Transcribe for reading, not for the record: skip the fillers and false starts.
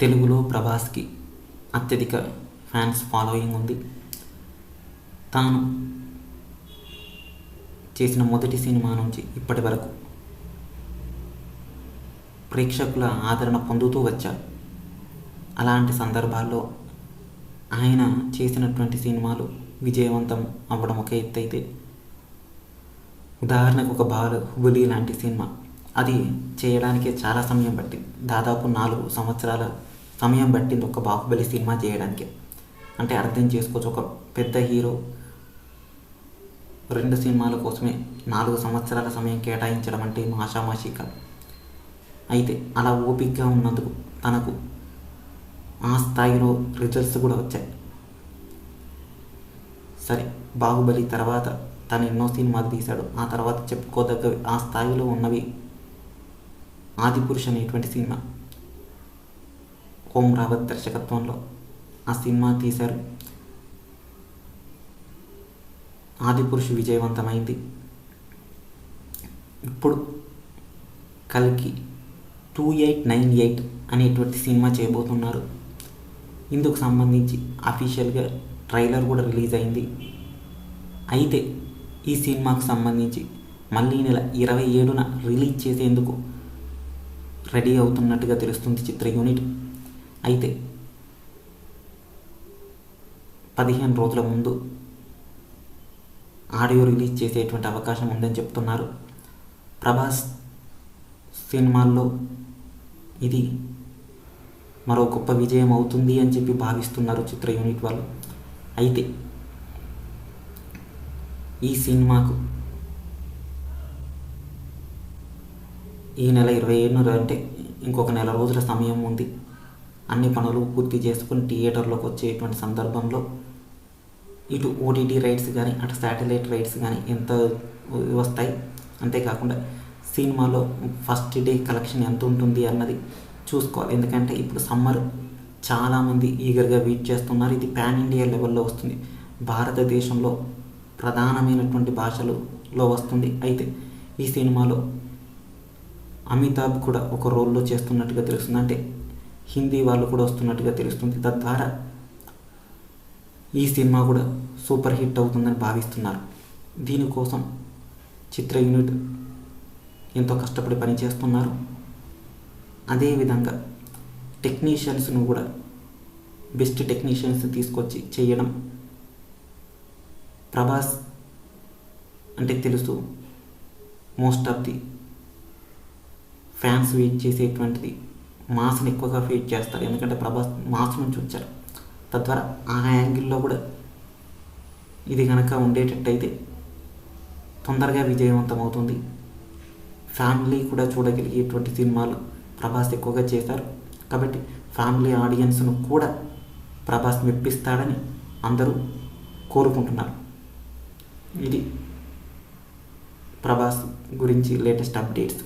తెలుగులో ప్రభాస్కి అత్యధిక fans following ఉంది. తాను చేసిన మొదటి సినిమా నుంచి ఇప్పటి వరకు ప్రేక్షకుల ఆదరణ పొందుతూ వచ్చారు. అలాంటి సందర్భాల్లో ఆయన చేసినటువంటి సినిమాలు విజయవంతం అవ్వడం ఒక ఎత్తు అయితే, ఉదాహరణకు ఒక బాహుబలి లాంటి సినిమా అది చేయడానికే చాలా సమయం పట్టింది. దాదాపు 4 సంవత్సరాల సమయం పట్టింది ఒక బాహుబలి సినిమా చేయడానికి. అంటే అర్థం చేసుకోవచ్చు, ఒక పెద్ద హీరో 2 సినిమాల కోసమే 4 సంవత్సరాల సమయం కేటాయించడం అంటే ఆషామాషీ కాదు. అయితే అలా ఓపికగా ఉన్నందుకు తనకు ఆ స్థాయిలో రిజల్ట్స్ కూడా వచ్చాయి. సరే, బాహుబలి తర్వాత తను ఎన్నో సినిమాలు తీశాడు. ఆ తర్వాత చెప్పుకోదగ్గవి ఆ స్థాయిలో ఉన్నవి ఆదిపురుష్ అనేటువంటి సినిమా. ఓం రావత్ దర్శకత్వంలో ఆ సినిమా తీశారు. ఆదిపురుష్ విజయవంతమైంది. ఇప్పుడు కల్కి 2898 అనేటువంటి సినిమా చేయబోతున్నారు. ఇందుకు సంబంధించి అఫీషియల్గా ట్రైలర్ కూడా రిలీజ్ అయింది. అయితే ఈ సినిమాకు సంబంధించి మళ్ళీ నెల 27న రిలీజ్ చేసేందుకు రెడీ అవుతున్నట్టుగా తెలుస్తుంది చిత్ర యూనిట్. అయితే 15 రోజుల ముందు ఆడియో రిలీజ్ చేసేటువంటి అవకాశం ఉందని చెప్తున్నారు. ప్రభాస్ సినిమాల్లో ఇది మరో గొప్ప విజయం అవుతుంది అని చెప్పి భావిస్తున్నారు చిత్ర యూనిట్ వాళ్ళు. అయితే ఈ సినిమాకు ఈ నెల 27న అంటే ఇంకొక నెల రోజుల సమయం ఉంది. అన్ని పనులు పూర్తి చేసుకుని థియేటర్లోకి వచ్చేటువంటి సందర్భంలో ఇటు ఓటీటీ రైట్స్ కానీ అటు శాటిలైట్ రైట్స్ కానీ ఎంత వస్తాయి, అంతేకాకుండా సినిమాలో ఫస్ట్ డే కలెక్షన్ ఎంత ఉంటుంది అన్నది చూసుకోవాలి. ఎందుకంటే ఇప్పుడు సమ్మర్ చాలామంది ఈగర్గా వెయిట్ చేస్తున్నారు. ఇది పాన్ ఇండియా లెవెల్లో వస్తుంది. భారతదేశంలో ప్రధానమైనటువంటి భాషలలో వస్తుంది. అయితే ఈ సినిమాలో అమితాబ్ కూడా ఒక రోల్లో చేస్తున్నట్టుగా తెలుస్తుంది. అంటే హిందీ వాళ్ళు కూడా వస్తున్నట్టుగా తెలుస్తుంది. తద్వారా ఈ సినిమా కూడా సూపర్ హిట్ అవుతుందని భావిస్తున్నారు. దీనికోసం చిత్ర యూనిట్ ఎంతో కష్టపడి పనిచేస్తున్నారు. అదేవిధంగా టెక్నీషియన్స్ను కూడా బెస్ట్ టెక్నీషియన్స్ తీసుకొచ్చి చేయడం. ప్రభాస్ అంటే తెలుసు, most of the fans wait చేసేటువంటిది మాస్ని ఎక్కువగా వెయిట్ చేస్తారు. ఎందుకంటే ప్రభాస్ మాస్ నుంచి వచ్చారు. తద్వారా ఆ యాంగిల్లో కూడా ఇది కనుక ఉండేటట్టయితే తొందరగా విజయవంతం అవుతుంది. ఫ్యామిలీ కూడా చూడగలిగేటువంటి సినిమాలు ప్రభాస్ ఎక్కువగా చేశారు. కాబట్టి ఫ్యామిలీ ఆడియన్స్ను కూడా ప్రభాస్ మెప్పిస్తాడని అందరూ కోరుకుంటున్నారు. ఇది ప్రభాస్ గురించి లేటెస్ట్ అప్డేట్స్.